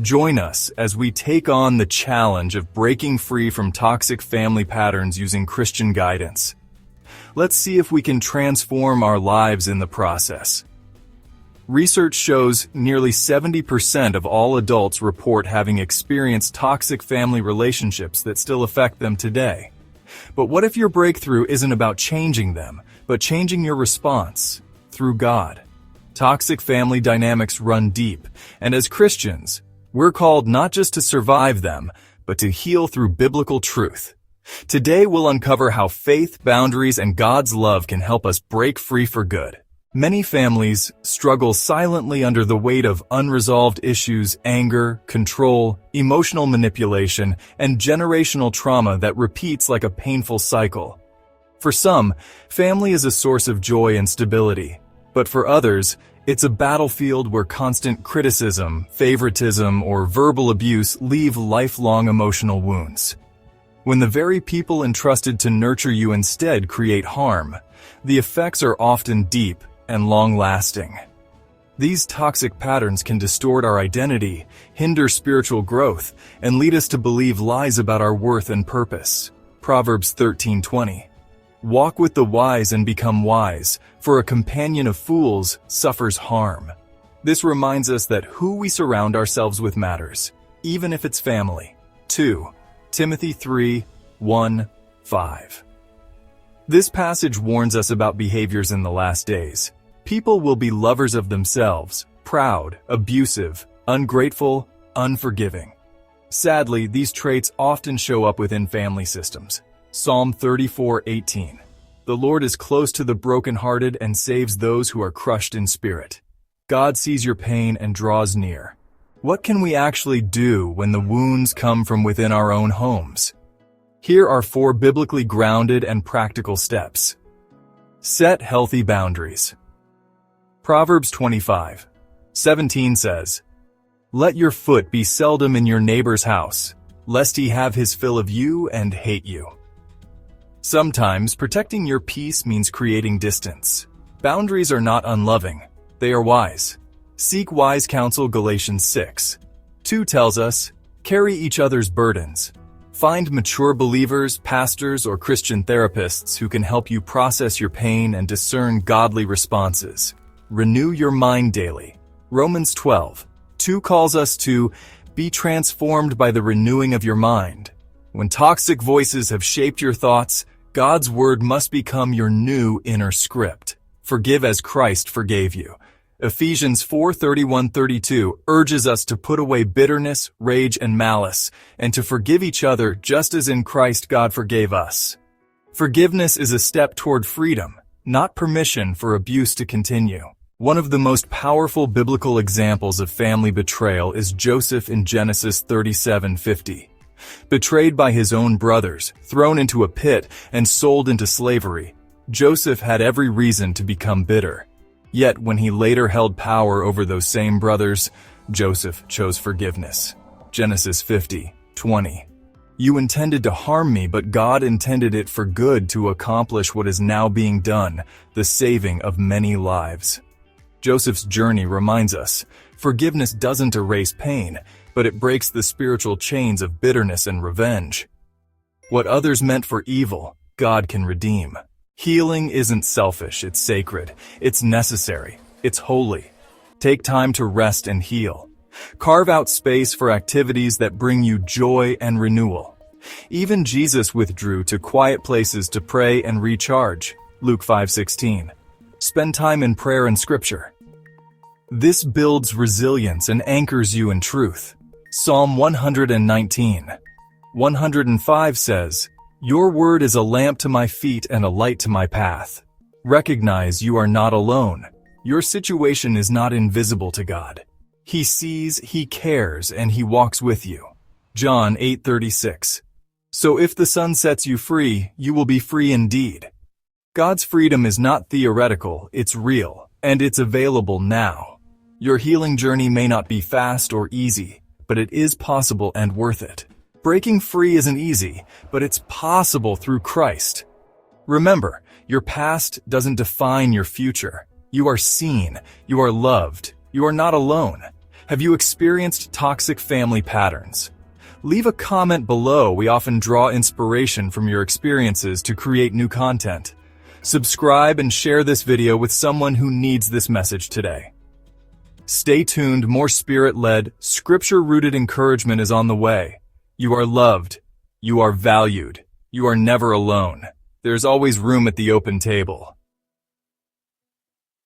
Join us as we take on the challenge of breaking free from toxic family patterns using Christian guidance. Let's see if we can transform our lives in the process. Research shows nearly 70% of all adults report having experienced toxic family relationships that still affect them today. But what if your breakthrough isn't about changing them, but changing your response through God? Toxic family dynamics run deep, and as Christians, we're called not just to survive them, but to heal through biblical truth. Today we'll uncover how faith, boundaries, and God's love can help us break free for good. Many families struggle silently under the weight of unresolved issues, anger, control, emotional manipulation, and generational trauma that repeats like a painful cycle. For some, family is a source of joy and stability, but for others, it's a battlefield where constant criticism, favoritism, or verbal abuse leave lifelong emotional wounds. When the very people entrusted to nurture you instead create harm, the effects are often deep and long-lasting. These toxic patterns can distort our identity, hinder spiritual growth, and lead us to believe lies about our worth and purpose. Proverbs 13:20. Walk with the wise and become wise, for a companion of fools suffers harm. This reminds us that who we surround ourselves with matters, even if it's family. 2 Timothy 3:1-5. This passage warns us about behaviors in the last days. People will be lovers of themselves, proud, abusive, ungrateful, unforgiving. Sadly, these traits often show up within family systems. Psalm 34:18. The Lord is close to the brokenhearted and saves those who are crushed in spirit. God sees your pain and draws near. What can we actually do when the wounds come from within our own homes? Here are 4 biblically grounded and practical steps. Set healthy boundaries. Proverbs 25:17 says, "Let your foot be seldom in your neighbor's house, lest he have his fill of you and hate you." Sometimes protecting your peace means creating distance. Boundaries are not unloving, they are wise. Seek wise counsel. Galatians 6:2 tells us, carry each other's burdens. Find mature believers, pastors, or Christian therapists who can help you process your pain and discern godly responses. Renew your mind daily. Romans 12:2 calls us to be transformed by the renewing of your mind. When toxic voices have shaped your thoughts, God's word must become your new inner script. Forgive as Christ forgave you. Ephesians 4:31-32 urges us to put away bitterness, rage, and malice, and to forgive each other just as in Christ God forgave us. Forgiveness is a step toward freedom, not permission for abuse to continue. One of the most powerful biblical examples of family betrayal is Joseph in Genesis 37:50. Betrayed by his own brothers, thrown into a pit, and sold into slavery, Joseph had every reason to become bitter. Yet when he later held power over those same brothers, Joseph chose forgiveness. Genesis 50:20. You intended to harm me, but God intended it for good to accomplish what is now being done, the saving of many lives. Joseph's journey reminds us, forgiveness doesn't erase pain, but it breaks the spiritual chains of bitterness and revenge. What others meant for evil, God can redeem. Healing isn't selfish, it's sacred. It's necessary. It's holy. Take time to rest and heal. Carve out space for activities that bring you joy and renewal. Even Jesus withdrew to quiet places to pray and recharge. Luke 5:16. Spend time in prayer and scripture. This builds resilience and anchors you in truth. Psalm 119:105 says, "Your word is a lamp to my feet and a light to my path." Recognize you are not alone. Your situation is not invisible to God. He sees, He cares, and He walks with you. John 8:36. So if the Son sets you free, you will be free indeed. God's freedom is not theoretical, it's real, and it's available now. Your healing journey may not be fast or easy, but it is possible and worth it. Breaking free isn't easy, but it's possible through Christ. Remember, your past doesn't define your future. You are seen, you are loved, you are not alone. Have you experienced toxic family patterns? Leave a comment below. We often draw inspiration from your experiences to create new content. Subscribe and share this video with someone who needs this message today. Stay tuned, more spirit-led, scripture-rooted encouragement is on the way. You are loved. You are valued. You are never alone. There's always room at the open table.